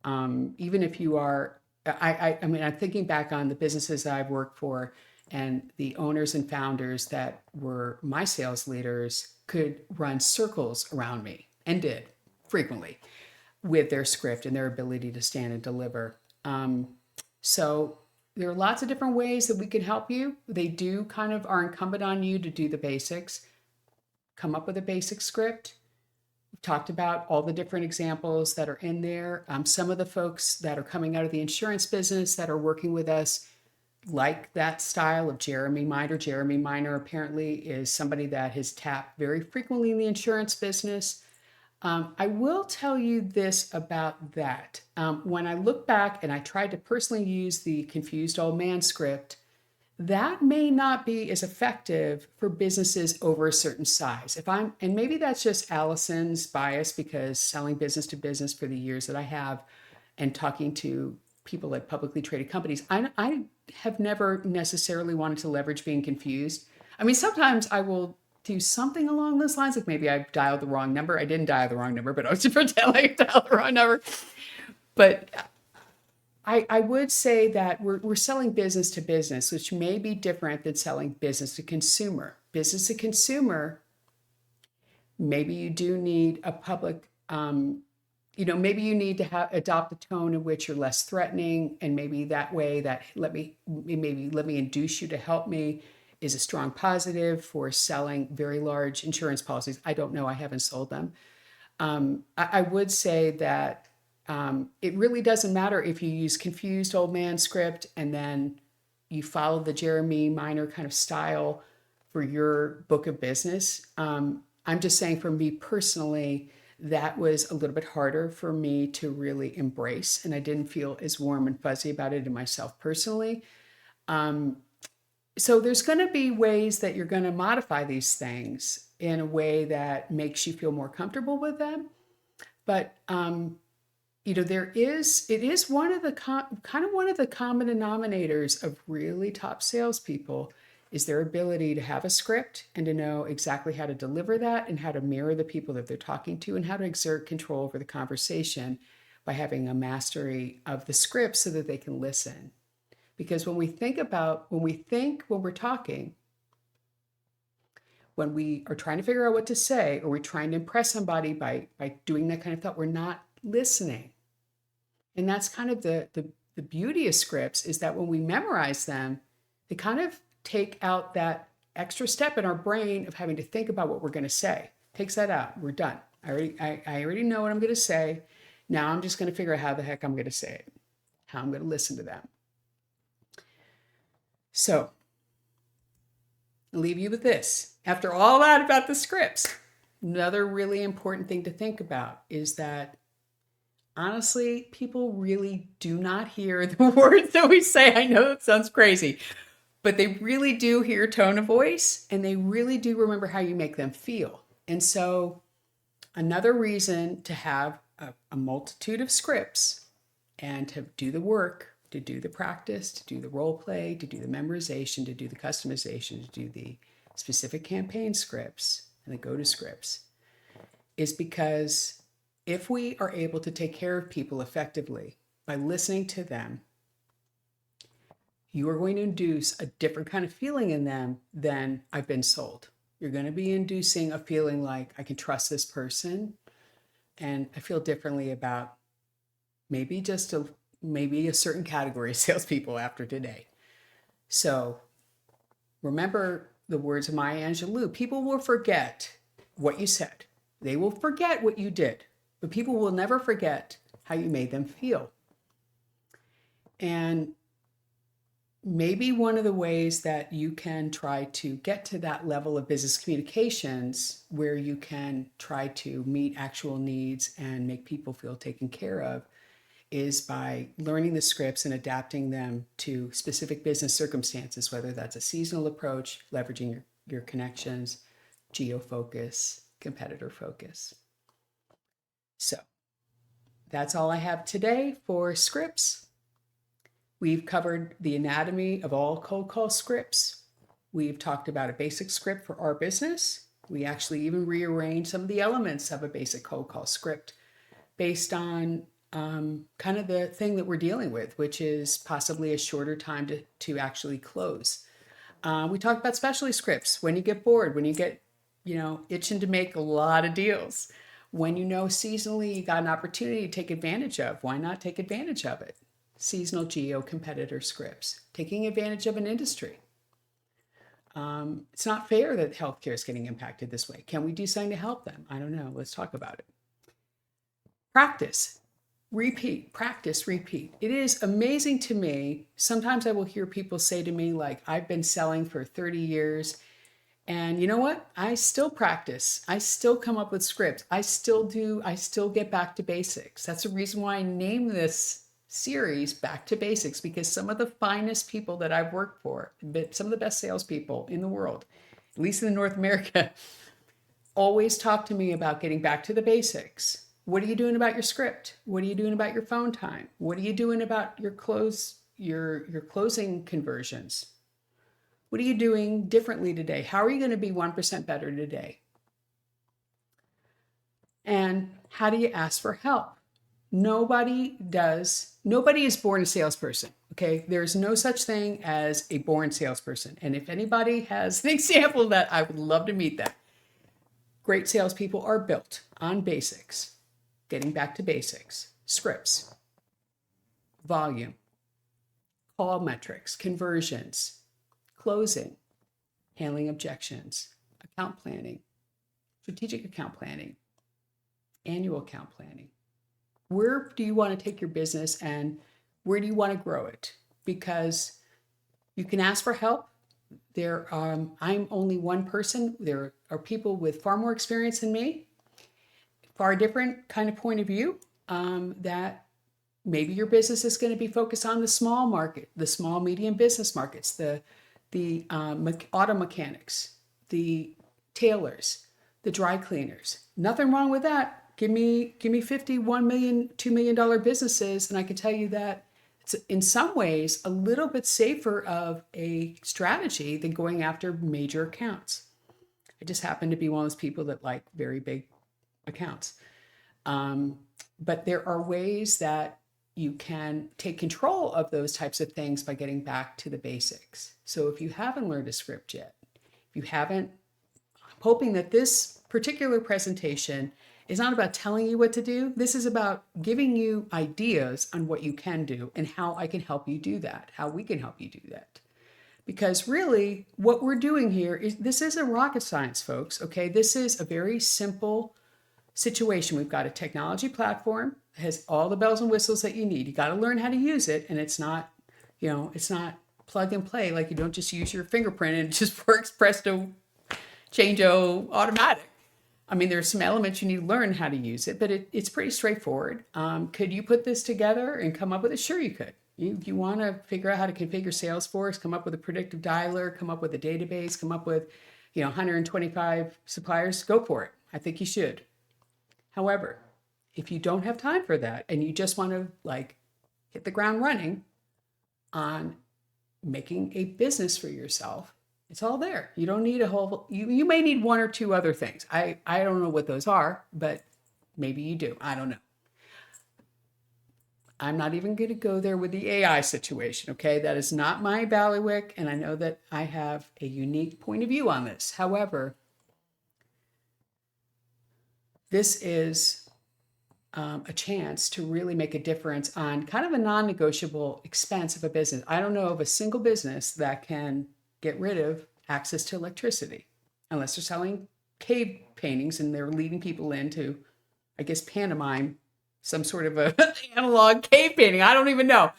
S3: Even if you are, I mean, I'm thinking back on the businesses that I've worked for, and the owners and founders that were my sales leaders could run circles around me, and did frequently, with their script and their ability to stand and deliver. So there are lots of different ways that we can help you. They do kind of are incumbent on you to do the basics, come up with a basic script. We've talked about all the different examples that are in there. Some of the folks that are coming out of the insurance business that are working with us like that style of Jeremy Miner. Jeremy Miner apparently is somebody that has tapped very frequently in the insurance business. I will tell you this about that. When I look back and I tried to personally use the confused old man script, that may not be as effective for businesses over a certain size. And maybe that's just Allison's bias, because selling business to business for the years that I have and talking to people at publicly traded companies, I have never necessarily wanted to leverage being confused. I mean, sometimes I will do something along those lines, like maybe I dialed the wrong number. I didn't dial the wrong number, but I was pretending I dialed the wrong number. But I would say that we're selling business to business, which may be different than selling business to consumer. Business to consumer, maybe you do need a public, maybe you need to adopt a tone in which you're less threatening, and maybe that way that let me induce you to help me is a strong positive for selling very large insurance policies. I don't know, I haven't sold them. I would say that it really doesn't matter if you use confused old man script and then you follow the Jeremy Miner kind of style for your book of business. I'm just saying, for me personally, that was a little bit harder for me to really embrace, and I didn't feel as warm and fuzzy about it in myself personally. So there's going to be ways that you're going to modify these things in a way that makes you feel more comfortable with them. But it is one of the one of the common denominators of really top salespeople is their ability to have a script and to know exactly how to deliver that and how to mirror the people that they're talking to and how to exert control over the conversation by having a mastery of the script so that they can listen. Because when we're talking, when we are trying to figure out what to say, or we're trying to impress somebody by doing that kind of thought, we're not listening. And that's kind of the beauty of scripts, is that when we memorize them, they kind of take out that extra step in our brain of having to think about what we're going to say. Takes that out. We're done. I already know what I'm going to say. Now I'm just going to figure out how the heck I'm going to say it, how I'm going to listen to them. So I'll leave you with this. After all that about the scripts, another really important thing to think about is that, honestly, people really do not hear the words that we say. I know that sounds crazy, but they really do hear tone of voice, and they really do remember how you make them feel. And so another reason to have a multitude of scripts and to do the work, to do the practice, to do the role play, to do the memorization, to do the customization, to do the specific campaign scripts and the go-to scripts, is because if we are able to take care of people effectively by listening to them, you are going to induce a different kind of feeling in them than I've been sold. You're going to be inducing a feeling like, I can trust this person, and I feel differently about maybe a certain category of salespeople after today. So remember the words of Maya Angelou: people will forget what you said. They will forget what you did, but people will never forget how you made them feel. And maybe one of the ways that you can try to get to that level of business communications where you can try to meet actual needs and make people feel taken care of is by learning the scripts and adapting them to specific business circumstances, whether that's a seasonal approach, leveraging your connections, geo focus, competitor focus. So that's all I have today for scripts. We've covered the anatomy of all cold call scripts. We've talked about a basic script for our business. We actually even rearranged some of the elements of a basic cold call script based on kind of the thing that we're dealing with, which is possibly a shorter time to actually close. We talked about specialty scripts, when you get bored, when you get, itching to make a lot of deals, when seasonally you got an opportunity to take advantage of, why not take advantage of it? Seasonal geo-competitor scripts, taking advantage of an industry. It's not fair that healthcare is getting impacted this way. Can we do something to help them? I don't know. Let's talk about it. Practice, repeat, practice, repeat. It is amazing to me. Sometimes I will hear people say to me, like, I've been selling for 30 years. And you know what? I still practice. I still come up with scripts. I still get back to basics. That's the reason why I named this series Back to Basics, because some of the finest people that I've worked for, some of the best salespeople in the world, at least in North America, always talk to me about getting back to the basics. What are you doing about your script? What are you doing about your phone time? What are you doing about your closing conversions? What are you doing differently today? How are you going to be 1% better today? And how do you ask for help? Nobody is born a salesperson, okay? There's no such thing as a born salesperson. And if anybody has an example of that, I would love to meet them. Great salespeople are built on basics, getting back to basics, scripts, volume, call metrics, conversions, closing, handling objections, account planning, strategic account planning, annual account planning. Where do you want to take your business and where do you want to grow it? Because you can ask for help. I'm only one person. There are people with far more experience than me, far different kind of point of view, that maybe your business is going to be focused on the small market, the small, medium business markets, the auto mechanics, the tailors, the dry cleaners. Nothing wrong with that. Give me 50, $1 million, $2 million businesses, and I can tell you that it's in some ways a little bit safer of a strategy than going after major accounts. I just happen to be one of those people that like very big accounts. But there are ways that you can take control of those types of things by getting back to the basics. So if you haven't learned a script yet, I'm hoping that this particular presentation is not about telling you what to do. This is about giving you ideas on what you can do and how I can help you do that, how we can help you do that. Because really what we're doing here this isn't rocket science, folks, okay? This is a very simple situation. We've got a technology platform that has all the bells and whistles that you need. You got to learn how to use it, and it's not plug and play. Like, you don't just use your fingerprint and it just works presto, changeo, automatic. I mean, there's some elements you need to learn how to use it, but it's pretty straightforward. Could you put this together and come up with it? Sure, you could. You want to figure out how to configure Salesforce, come up with a predictive dialer, come up with a database, come up with 125 suppliers, go for it. I think you should. However, if you don't have time for that and you just want to hit the ground running on making a business for yourself, it's all there. You don't need you may need one or two other things. I don't know what those are, but maybe you do. I don't know. I'm not even going to go there with the AI situation, okay? That is not my bailiwick, and I know that I have a unique point of view on this. However, this is a chance to really make a difference on kind of a non-negotiable expense of a business. I don't know of a single business that can get rid of access to electricity, unless they're selling cave paintings and they're leading people into, I guess, pantomime, some sort of a analog cave painting. I don't even know.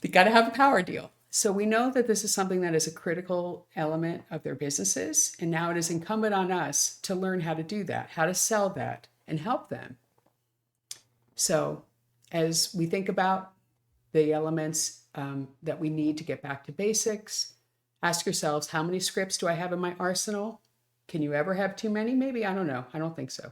S3: They got to have a power deal. So we know that this is something that is a critical element of their businesses. And now it is incumbent on us to learn how to do that, how to sell that and help them. So as we think about the elements that we need to get back to basics, ask yourselves, how many scripts do I have in my arsenal? Can you ever have too many? Maybe, I don't know. I don't think so.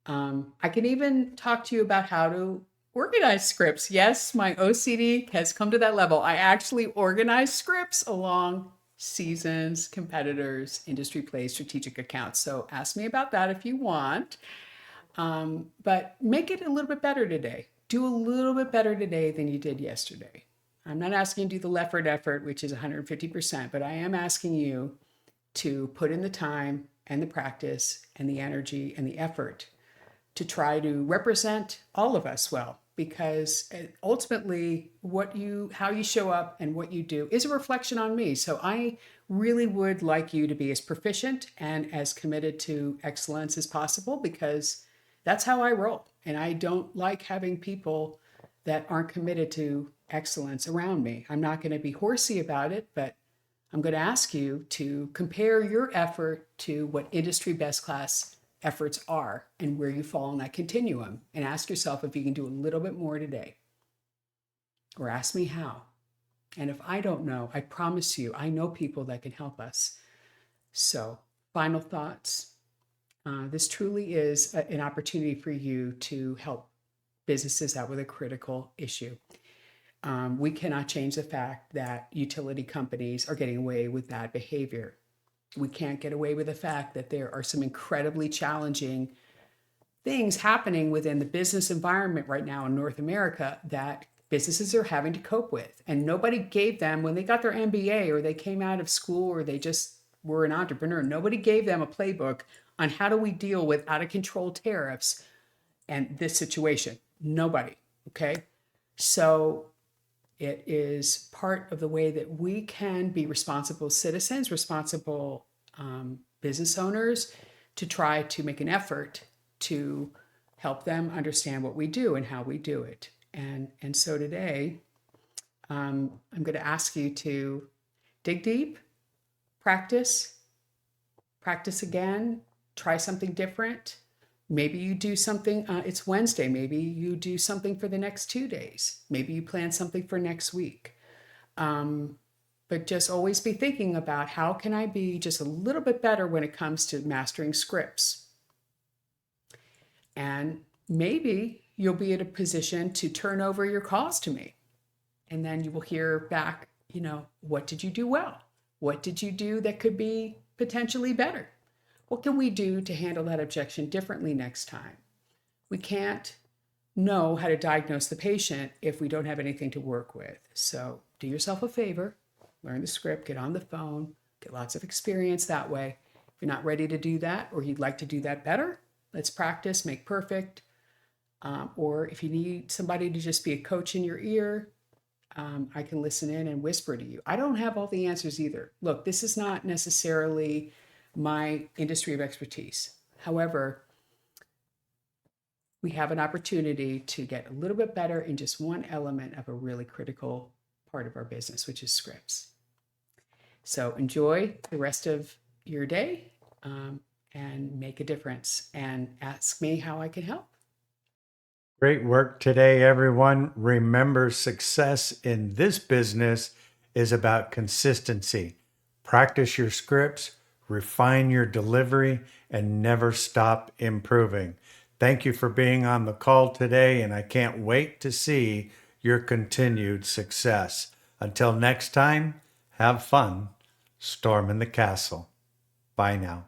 S3: I can even talk to you about how to organize scripts. Yes, my OCD has come to that level. I actually organize scripts along seasons, competitors, industry plays, strategic accounts. So ask me about that if you want. But make it a little bit better today. Do a little bit better today than you did yesterday. I'm not asking you to do the Lefford effort, which is 150%, but I am asking you to put in the time and the practice and the energy and the effort to try to represent all of us well, because ultimately how you show up and what you do is a reflection on me. So I really would like you to be as proficient and as committed to excellence as possible, because that's how I roll. And I don't like having people that aren't committed to excellence around me. I'm not going to be horsey about it, but I'm going to ask you to compare your effort to what industry best class efforts are and where you fall on that continuum, and ask yourself if you can do a little bit more today, or ask me how. And if I don't know, I promise you, I know people that can help us. So, final thoughts. This truly is an opportunity for you to help businesses out with a critical issue. We cannot change the fact that utility companies are getting away with bad behavior. We can't get away with the fact that there are some incredibly challenging things happening within the business environment right now in North America that businesses are having to cope with. And nobody gave them, when they got their MBA or they came out of school or they just were an entrepreneur, nobody gave them a playbook on how do we deal with out of control tariffs and this situation. Nobody. Okay. So it is part of the way that we can be responsible citizens, responsible business owners, to try to make an effort to help them understand what we do and how we do it. And so today, I'm going to ask you to dig deep, practice again, try something different. Maybe you do something, it's Wednesday, maybe you do something for the next 2 days. Maybe you plan something for next week. But just always be thinking about how can I be just a little bit better when it comes to mastering scripts. And maybe you'll be in a position to turn over your calls to me. And then you will hear back, what did you do well? What did you do that could be potentially better? What can we do to handle that objection differently next time? We can't know how to diagnose the patient if we don't have anything to work with. So do yourself a favor, learn the script, get on the phone, get lots of experience that way. If you're not ready to do that, or you'd like to do that better, let's practice, make perfect. Or if you need somebody to just be a coach in your ear, I can listen in and whisper to you. I don't have all the answers either. Look, this is not necessarily my industry of expertise. However, we have an opportunity to get a little bit better in just one element of a really critical part of our business, which is scripts. So enjoy the rest of your day and make a difference, and ask me how I can help.
S2: Great work today, everyone. Remember, success in this business is about consistency. Practice your scripts, refine your delivery, and never stop improving. Thank you for being on the call today, and I can't wait to see your continued success. Until next time, have fun storming the castle. Bye now.